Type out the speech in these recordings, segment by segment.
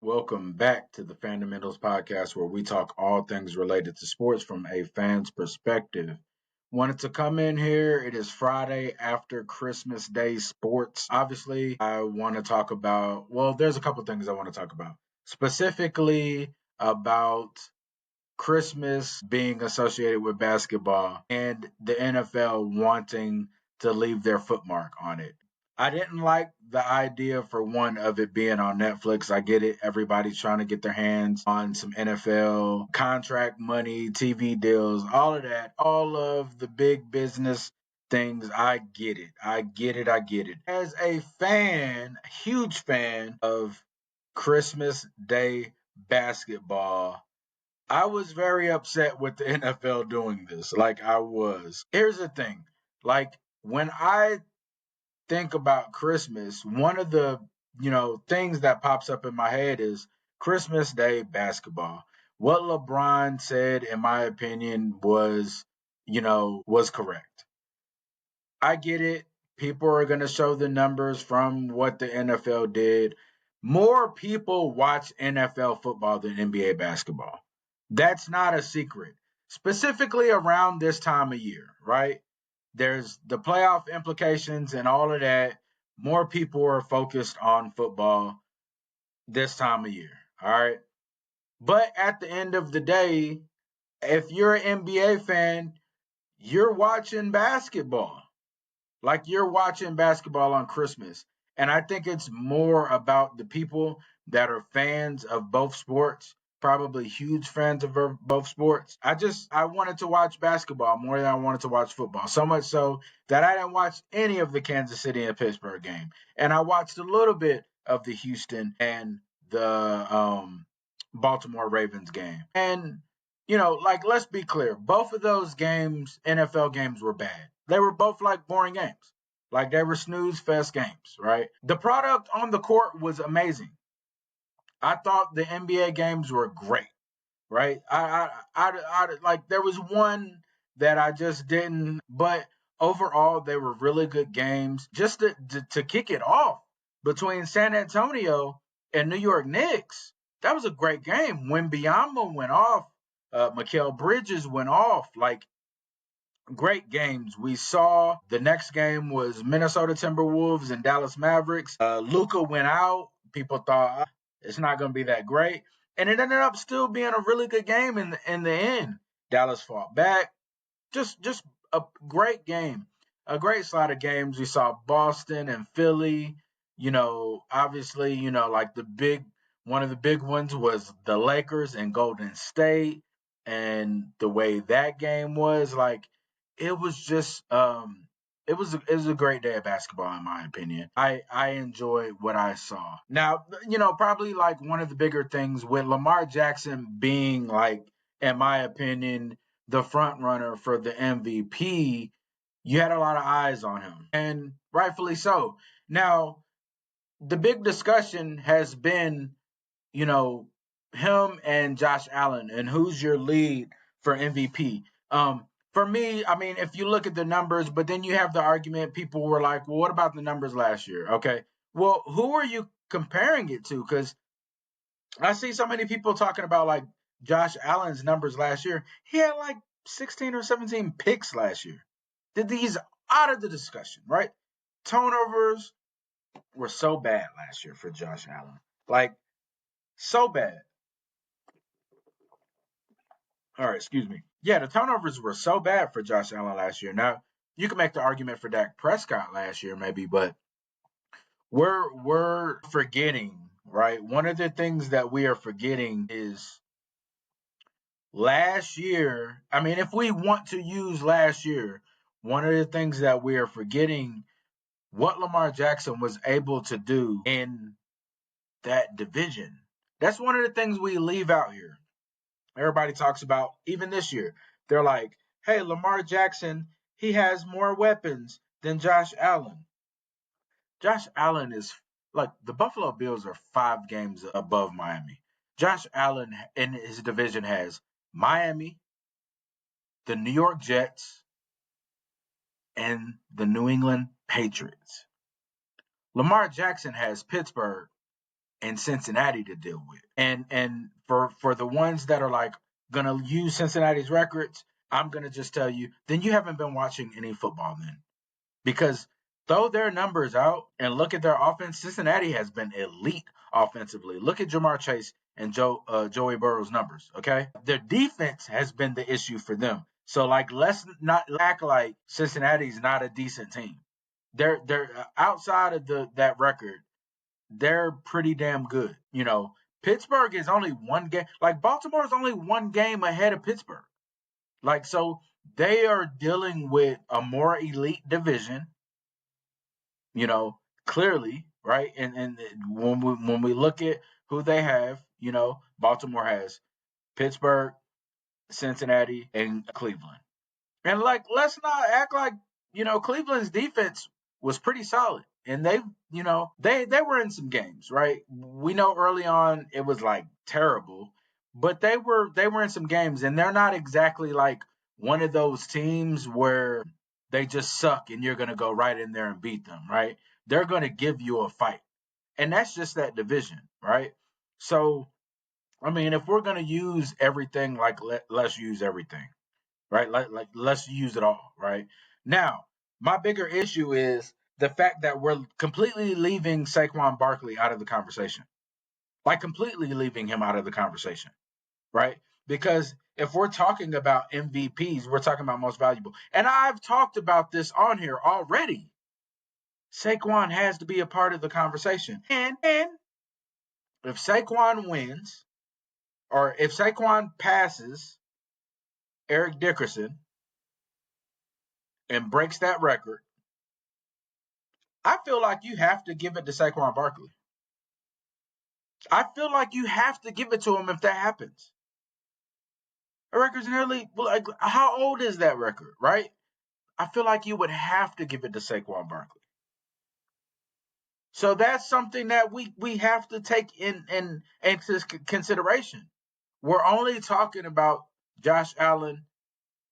Welcome back to the Fundamentals Podcast, where we talk all things related to sports from a fan's perspective. Wanted to come in here. It is Friday after Christmas Day sports. Obviously, I want to talk about, there's a couple things I want to talk about. Specifically about Christmas being associated with basketball and the NFL wanting to leave their footmark on it. I didn't like the idea, for one, of it being on Netflix. I get it. Everybody's trying to get their hands on some NFL contract money, TV deals, all of that, all of the big business things. I get it. I get it. I get it. As a fan, huge fan of Christmas Day basketball, I was very upset with the NFL doing this. Like, I was. Here's the thing. Like, when I think about Christmas, one of the, things that pops up in my head is Christmas Day basketball. What LeBron said, in my opinion, was correct. I get it. People are going to show the numbers from what the NFL did. More people watch NFL football than NBA basketball. That's not a secret. Specifically around this time of year, right? There's the playoff implications and all of that. More people are focused on football this time of year. All right. But at the end of the day, if you're an NBA fan, you're watching basketball. Like, you're watching basketball on Christmas. And I think it's more about the people that are fans of both sports, probably huge fans of both sports. I wanted to watch basketball more than I wanted to watch football. So much so that I didn't watch any of the Kansas City and Pittsburgh game. And I watched a little bit of the Houston and the Baltimore Ravens game. And like, let's be clear. Both of those games, NFL games, were bad. They were both like boring games. Like, they were snooze fest games, right? The product on the court was amazing. I thought the NBA games were great, right? Like, there was one that I just didn't, but overall they were really good games. Just to kick it off between San Antonio and New York Knicks, that was a great game. When Biyama went off, Mikal Bridges went off. Like, great games. We saw the next game was Minnesota Timberwolves and Dallas Mavericks. Luka went out. People thought it's not going to be that great, and it ended up still being a really good game in the end. Dallas fought back. Just a great game, a great slate of games. We saw Boston and Philly. Obviously, like, one of the big ones was the Lakers and Golden State, and the way that game was, like, it was just it was a great day of basketball, in my opinion. I enjoyed what I saw. Now, probably like one of the bigger things with Lamar Jackson being, like, in my opinion, the front runner for the MVP, you had a lot of eyes on him, and rightfully so. Now, the big discussion has been, you know, him and Josh Allen, and who's your lead for MVP. For me, I mean, if you look at the numbers, but then you have the argument, people were like, well, what about the numbers last year? Okay. Well, who are you comparing it to? Because I see so many people talking about, like, Josh Allen's numbers last year. He had like 16 or 17 picks last year. He's out of the discussion, right? Turnovers were so bad last year for Josh Allen. Like, so bad. All right, excuse me. Yeah, the turnovers were so bad for Josh Allen last year. Now, you can make the argument for Dak Prescott last year, maybe, but we're forgetting, right? One of the things that we are forgetting is last year. I mean, if we want to use last year, one of the things that we are forgetting, what Lamar Jackson was able to do in that division. That's one of the things we leave out here. Everybody talks about, even this year, they're like, hey, Lamar Jackson, he has more weapons than Josh Allen. Josh Allen is, like, the Buffalo Bills are 5 games above Miami. Josh Allen in his division has Miami, the New York Jets, and the New England Patriots. Lamar Jackson has Pittsburgh, and Cincinnati to deal with. And for the ones that are like gonna use Cincinnati's records, I'm gonna just tell you, then you haven't been watching any football then. Because throw their numbers out and look at their offense, Cincinnati has been elite offensively. Look at Jamar Chase and Joey Burrow's numbers, okay? Their defense has been the issue for them. So like let's not act like Cincinnati's not a decent team. They're outside of that record, they're pretty damn good. You know, Pittsburgh is only one game. Like Baltimore is only one game ahead of Pittsburgh. Like so, they are dealing with a more elite division. You know, clearly, right? And when we look at who they have, you know, Baltimore has Pittsburgh, Cincinnati, and Cleveland. And like, let's not act like, you know, Cleveland's defense was pretty solid. And they, you know, they were in some games, right? We know early on it was like terrible, but they were in some games, and they're not exactly like one of those teams where they just suck and you're gonna go right in there and beat them, right? They're gonna give you a fight. And that's just that division, right? So I mean, if we're gonna use everything, like let's use everything, right? Like let's use it all, right? Now, my bigger issue is the fact that we're completely leaving Saquon Barkley out of the conversation. Like completely leaving him out of the conversation, right? Because if we're talking about MVPs, we're talking about most valuable. And I've talked about this on here already. Saquon has to be a part of the conversation. And if Saquon wins, or if Saquon passes Eric Dickerson and breaks that record, I feel like you have to give it to Saquon Barkley. I feel like you have to give it to him if that happens. A record's nearly, like, how old is that record, right? I feel like you would have to give it to Saquon Barkley. So that's something that we have to take into consideration. We're only talking about Josh Allen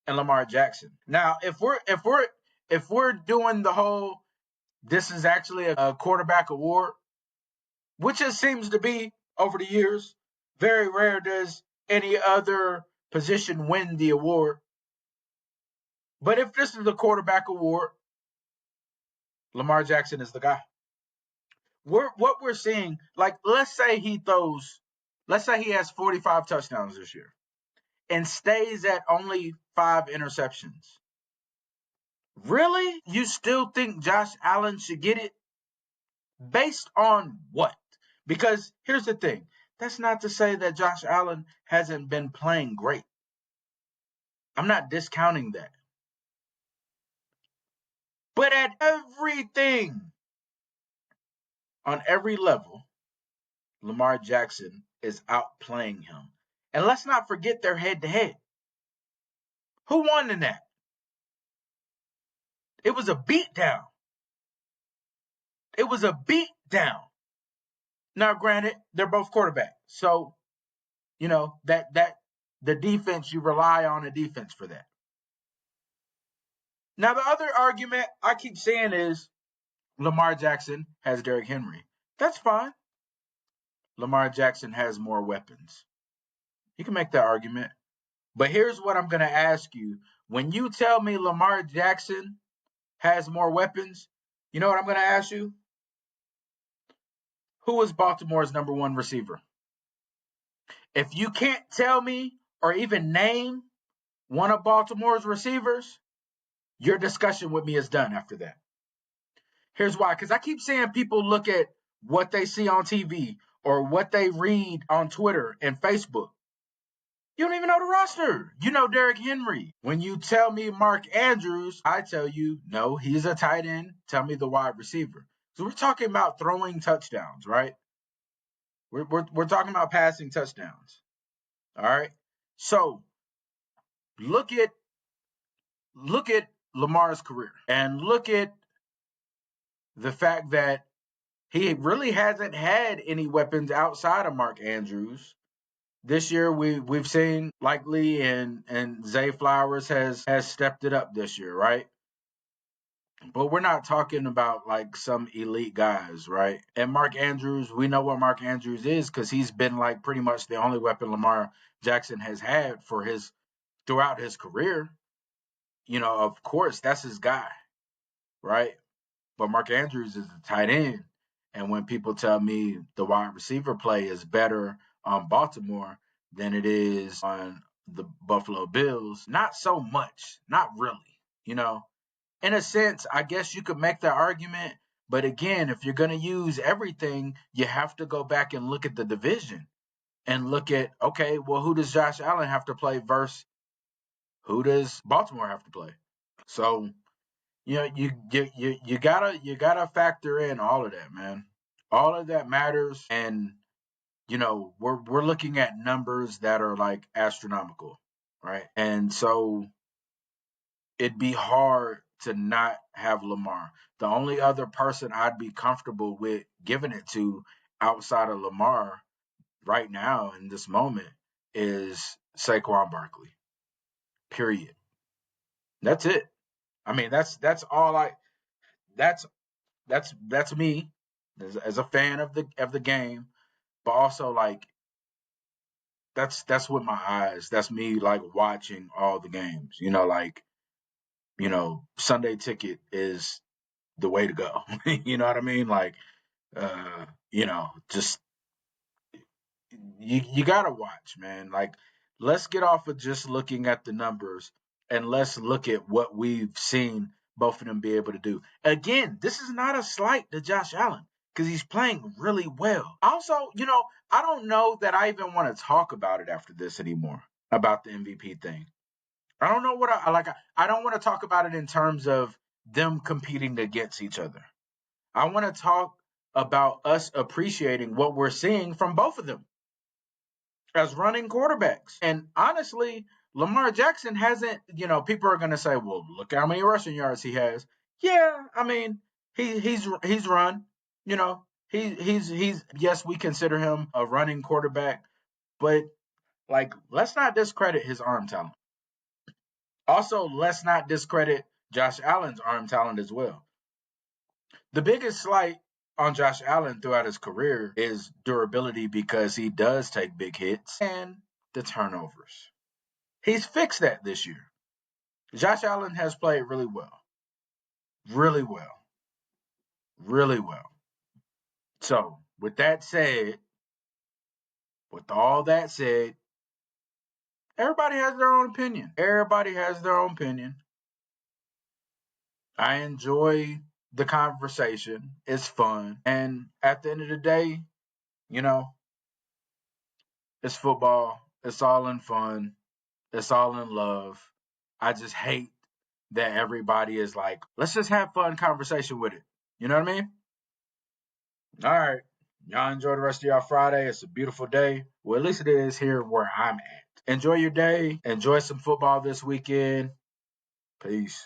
and Lamar Jackson. Now, if we're doing the whole, this is actually a quarterback award, which it seems to be over the years. Very rare does any other position win the award. But if this is the quarterback award, Lamar Jackson is the guy. What we're seeing, like, let's say he has 45 touchdowns this year and stays at only 5 interceptions. Really? You still think Josh Allen should get it? Based on what? Because here's the thing. That's not to say that Josh Allen hasn't been playing great. I'm not discounting that. But at everything, on every level, Lamar Jackson is outplaying him. And let's not forget their head to head. Who won in that? It was a beatdown. It was a beatdown. Now, granted, they're both quarterbacks. So, you know, that the defense, you rely on a defense for that. Now, the other argument I keep saying is Lamar Jackson has Derrick Henry. That's fine. Lamar Jackson has more weapons. You can make that argument. But here's what I'm going to ask you. When you tell me Lamar Jackson has more weapons, you know what I'm going to ask you? Who is Baltimore's number one receiver? If you can't tell me or even name one of Baltimore's receivers, your discussion with me is done after that. Here's why. Because I keep seeing people look at what they see on TV or what they read on Twitter and Facebook. You don't even know the roster. You know Derrick Henry. When you tell me Mark Andrews, I tell you, no, he's a tight end. Tell me the wide receiver. So we're talking about throwing touchdowns, right? We're talking about passing touchdowns. All right. So look at Lamar's career and look at the fact that he really hasn't had any weapons outside of Mark Andrews. This year we've seen Likely and Zay Flowers has stepped it up this year, right? But we're not talking about like some elite guys, right? And Mark Andrews, we know what Mark Andrews is because he's been like pretty much the only weapon Lamar Jackson has had for his throughout his career. Of course, that's his guy, right? But Mark Andrews is the tight end. And when people tell me the wide receiver play is better on Baltimore than it is on the Buffalo Bills, not so much, not really. In a sense, I guess you could make that argument. But again, if you're going to use everything, you have to go back and look at the division and look at, okay, well, who does Josh Allen have to play versus who does Baltimore have to play? So, you gotta factor in all of that, man. All of that matters, and we're looking at numbers that are like astronomical, right? And so it'd be hard to not have Lamar. The only other person I'd be comfortable with giving it to outside of Lamar right now in this moment is Saquon Barkley. Period. That's it. I mean, that's all I. That's me as a fan of the game, but also like that's with my eyes. That's me like watching all the games. Sunday ticket is the way to go. You know what I mean? Like, just you gotta watch, man. Like, let's get off of just looking at the numbers and let's look at what we've seen both of them be able to do. Again, this is not a slight to Josh Allen because he's playing really well. Also, I don't know that I even want to talk about it after this anymore about the MVP thing. I don't know what I like. I don't want to talk about it in terms of them competing against each other. I want to talk about us appreciating what we're seeing from both of them as running quarterbacks. And honestly, Lamar Jackson hasn't, people are going to say, well, look how many rushing yards he has. Yeah, I mean, he's run, he's yes, we consider him a running quarterback, but like let's not discredit his arm talent. Also, let's not discredit Josh Allen's arm talent as well. The biggest slight on Josh Allen throughout his career is durability because he does take big hits and the turnovers. He's fixed that this year. Josh Allen has played really well. Really well. Really well. So, with all that said, everybody has their own opinion. Everybody has their own opinion. I enjoy the conversation. It's fun. And at the end of the day, you know, it's football. It's all in fun. It's all in love. I just hate that everybody is like, let's just have fun conversation with it. You know what I mean? All right. Y'all enjoy the rest of y'all Friday. It's a beautiful day. Well, at least it is here where I'm at. Enjoy your day. Enjoy some football this weekend. Peace.